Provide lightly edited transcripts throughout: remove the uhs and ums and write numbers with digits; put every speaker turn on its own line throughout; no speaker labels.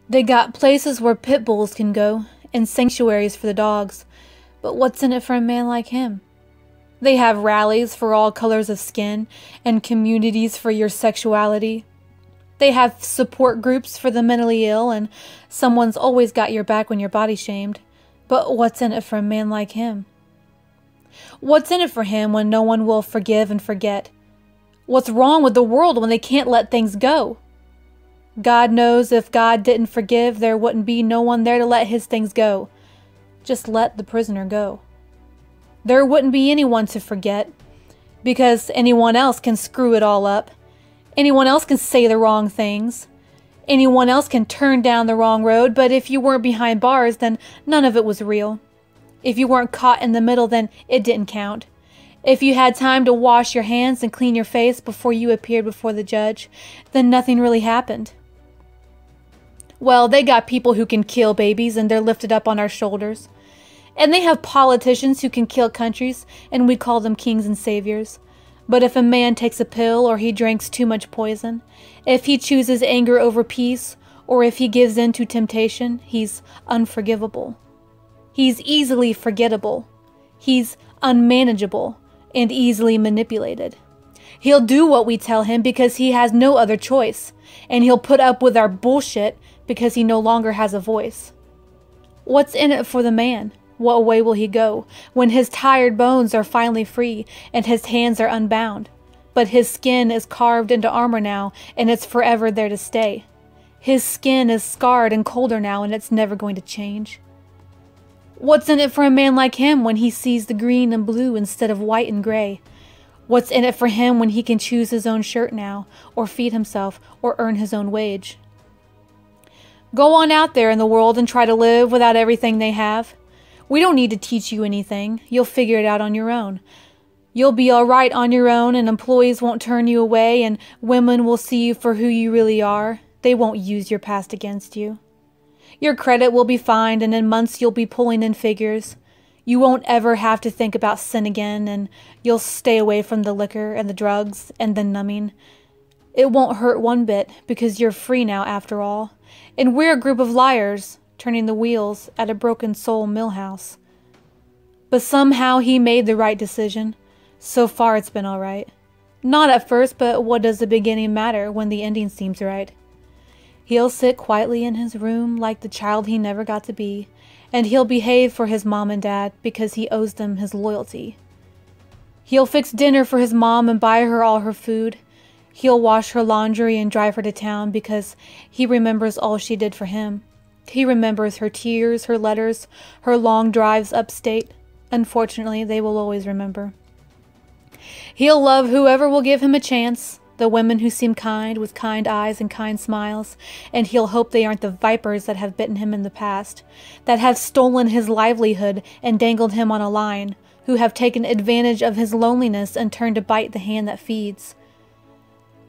They got places where pit bulls can go, and sanctuaries for the dogs, but what's in it for a man like him? They have rallies for all colors of skin, and communities for your sexuality. They have support groups for the mentally ill, and someone's always got your back when you're body shamed. But what's in it for a man like him? What's in it for him when no one will forgive and forget? What's wrong with the world when they can't let things go? God knows if God didn't forgive, there wouldn't be no one there to let his things go. Just let the prisoner go. There wouldn't be anyone to forget, because anyone else can screw it all up. Anyone else can say the wrong things. Anyone else can turn down the wrong road, but if you weren't behind bars, then none of it was real. If you weren't caught in the middle, then it didn't count. If you had time to wash your hands and clean your face before you appeared before the judge, then nothing really happened. Well, they got people who can kill babies, and they're lifted up on our shoulders. And they have politicians who can kill countries, and we call them kings and saviors. But if a man takes a pill, or he drinks too much poison, if he chooses anger over peace, or if he gives in to temptation, he's unforgivable. He's easily forgettable. He's unmanageable and easily manipulated. He'll do what we tell him because he has no other choice, and he'll put up with our bullshit because he no longer has a voice. What's in it for the man? What way will he go when his tired bones are finally free and his hands are unbound? But his skin is carved into armor now, and it's forever there to stay. His skin is scarred and colder now, and it's never going to change. What's in it for a man like him when he sees the green and blue instead of white and gray? What's in it for him when he can choose his own shirt now, or feed himself, or earn his own wage? Go on out there in the world and try to live without everything they have. We don't need to teach you anything. You'll figure it out on your own. You'll be all right on your own, and employees won't turn you away, and women will see you for who you really are. They won't use your past against you. Your credit will be fine, and in months you'll be pulling in figures. You won't ever have to think about sin again, and you'll stay away from the liquor and the drugs and the numbing. It won't hurt one bit, because you're free now after all. And we're a group of liars, turning the wheels at a broken soul millhouse. But somehow he made the right decision. So far it's been all right. Not at first, but what does the beginning matter when the ending seems right? He'll sit quietly in his room like the child he never got to be, and he'll behave for his mom and dad because he owes them his loyalty. He'll fix dinner for his mom and buy her all her food. He'll wash her laundry and drive her to town because he remembers all she did for him. He remembers her tears, her letters, her long drives upstate. Unfortunately, they will always remember. He'll love whoever will give him a chance, the women who seem kind, with kind eyes and kind smiles, and he'll hope they aren't the vipers that have bitten him in the past, that have stolen his livelihood and dangled him on a line, who have taken advantage of his loneliness and turned to bite the hand that feeds.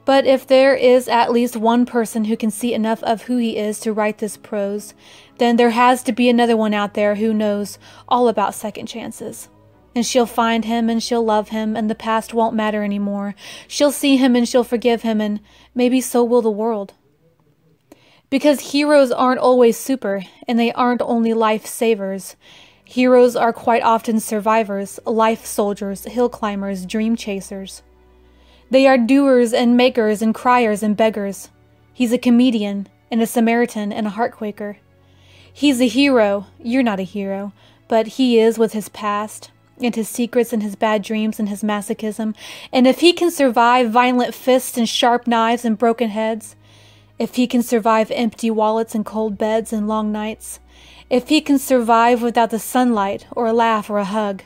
But if there is at least one person who can see enough of who he is to write this prose, then there has to be another one out there who knows all about second chances. And she'll find him and she'll love him, and the past won't matter anymore. She'll see him and she'll forgive him, and maybe so will the world. Because heroes aren't always super, and they aren't only life savers. Heroes are quite often survivors, life soldiers, hill climbers, dream chasers. They are doers and makers and criers and beggars. He's a comedian and a Samaritan and a heartquaker. He's a hero. You're not a hero, but he is with his past and his secrets and his bad dreams and his masochism. And if he can survive violent fists and sharp knives and broken heads, if he can survive empty wallets and cold beds and long nights, if he can survive without the sunlight or a laugh or a hug,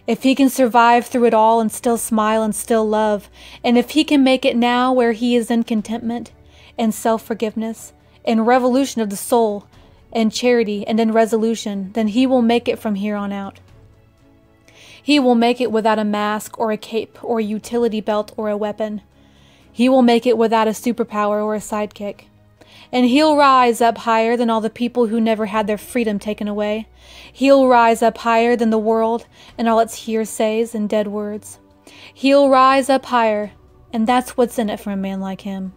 if he can survive through it all and still smile and still love, and if he can make it now where he is in contentment and self-forgiveness and revolution of the soul and charity and in resolution, then he will make it from here on out. He will make it without a mask or a cape or a utility belt or a weapon. He will make it without a superpower or a sidekick. And he'll rise up higher than all the people who never had their freedom taken away. He'll rise up higher than the world and all its hearsays and dead words. He'll rise up higher, and that's what's in it for a man like him.